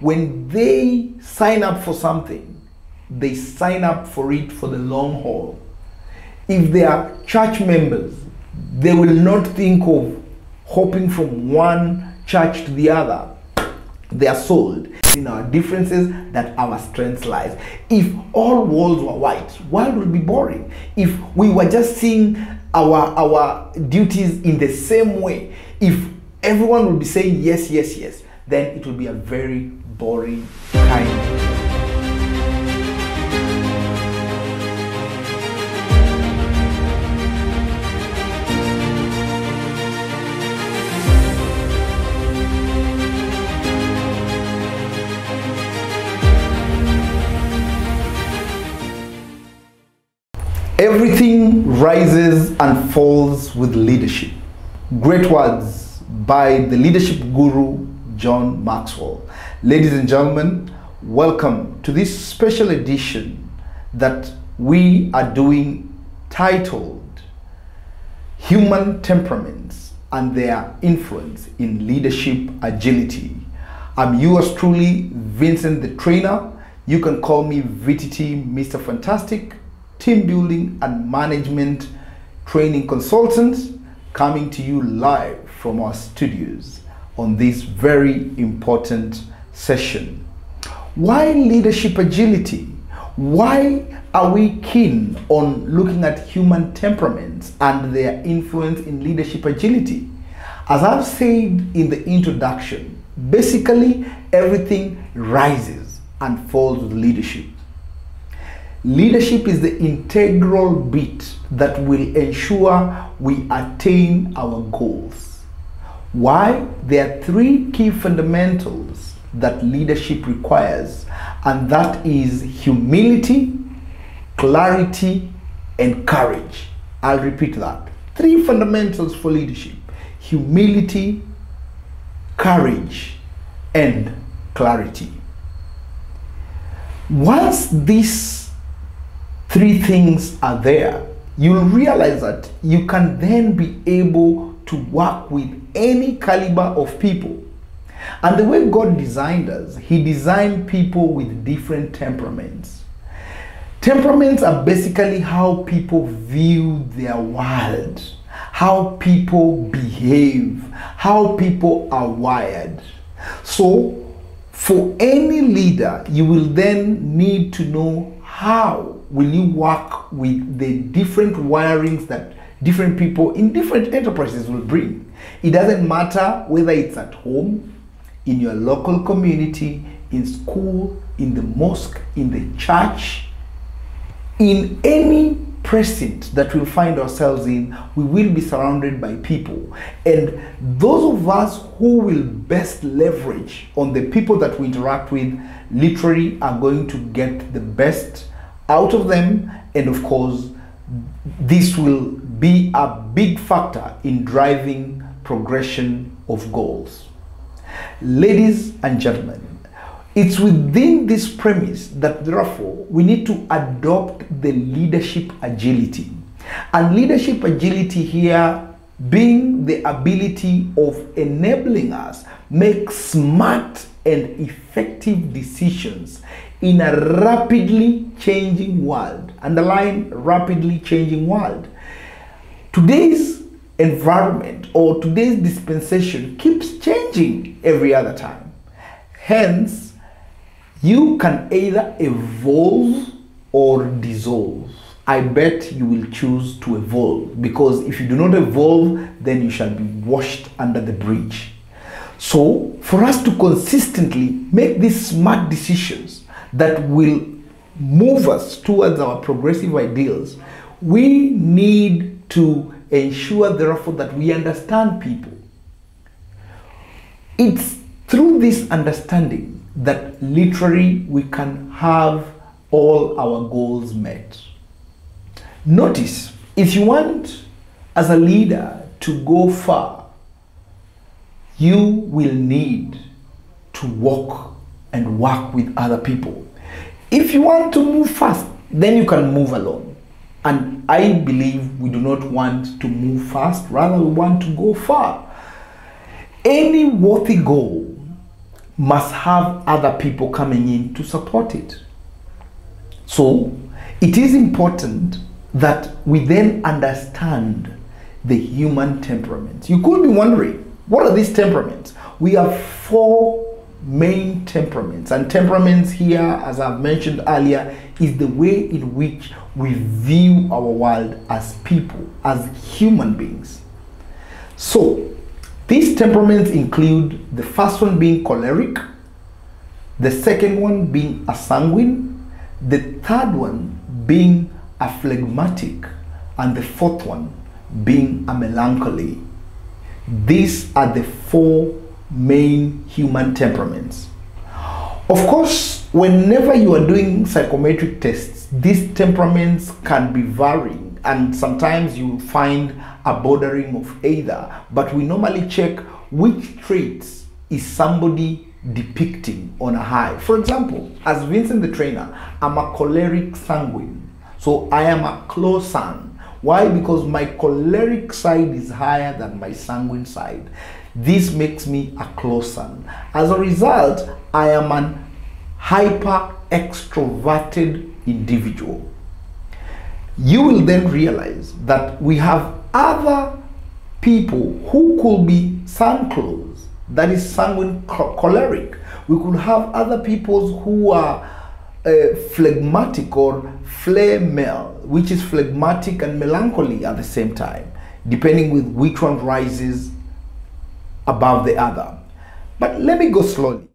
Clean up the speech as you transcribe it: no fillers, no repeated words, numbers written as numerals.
when they sign up for something, they sign up for it for the long haul. If they are church members, they will not think of hopping from one church to the other. They are sold. In our differences that our strengths lies. If all walls were white, world would be boring. If we were just seeing our duties in the same way, if everyone would be saying yes, yes, yes, then it would be a very boring kind. Everything rises and falls with leadership. Great words by the leadership guru, John Maxwell. Ladies and gentlemen, welcome to this special edition that we are doing titled Human Temperaments and Their Influence in Leadership Agility. I'm yours truly, Vincent the Trainer. You can call me VTT, Mr. Fantastic, team building and management training consultants, coming to you live from our studios on this very important session. Why leadership agility? Why are we keen on looking at human temperaments and their influence in leadership agility? As I've said in the introduction, basically everything rises and falls with leadership. Leadership is the integral bit that will ensure we attain our goals. Why? There are three key fundamentals that leadership requires, and that is humility, clarity, and courage. I'll repeat that. Three fundamentals for leadership: humility, courage, and clarity. Once these three things are there, you'll realize that you can then be able to work with any caliber of people. And the way God designed us, He designed people with different temperaments. Temperaments are basically how people view their world, how people behave, how people are wired. So, for any leader, you will then need to know how will you work with the different wirings that different people in different enterprises will bring. It doesn't matter whether it's at home, in your local community, in school, in the mosque, in the church, in any precinct that we'll find ourselves in, we will be surrounded by people. And those of us who will best leverage on the people that we interact with literally are going to get the best out of them, and of course this will be a big factor in driving progression of goals. Ladies and gentlemen, it's within this premise that therefore we need to adopt the leadership agility. And leadership agility here being the ability of enabling us make smart and effective decisions in a rapidly changing world. Underline rapidly changing world. Today's environment or today's dispensation keeps changing every other time. Hence, you can either evolve or dissolve. I bet you will choose to evolve, because if you do not evolve, then you shall be washed under the bridge. So, for us to consistently make these smart decisions that will move us towards our progressive ideals, we need to ensure therefore that we understand people. It's through this understanding that literally we can have all our goals met. Notice, if you want as a leader to go far, you will need to walk and work with other people. If you want to move fast, then you can move alone. And I believe we do not want to move fast, rather we want to go far. Any worthy goal must have other people coming in to support it. So it is important that we then understand the human temperaments. You could be wondering, what are these temperaments? We have 4 main temperaments, and temperaments here, as I've mentioned earlier, is the way in which we view our world as people, as human beings. So these temperaments include the first one being choleric, the second one being a sanguine, the third one being a phlegmatic, and the fourth one being a melancholy. These are the 4 main human temperaments. Of course, whenever you are doing psychometric tests, these temperaments can be varying, and sometimes you find a bordering of either, but we normally check which traits is somebody depicting on a high. For example, as Vincent the trainer, I'm a choleric sanguine, so I am a closan. Why? Because my choleric side is higher than my sanguine side. This makes me a closan. As a result, I am an hyper extroverted individual. You will then realize that we have other people who could be sanclos, that is sanguine choleric. We could have other people who are phlegmatic or phlegmal, which is phlegmatic and melancholy at the same time, depending with which one rises above the other. But let me go slowly.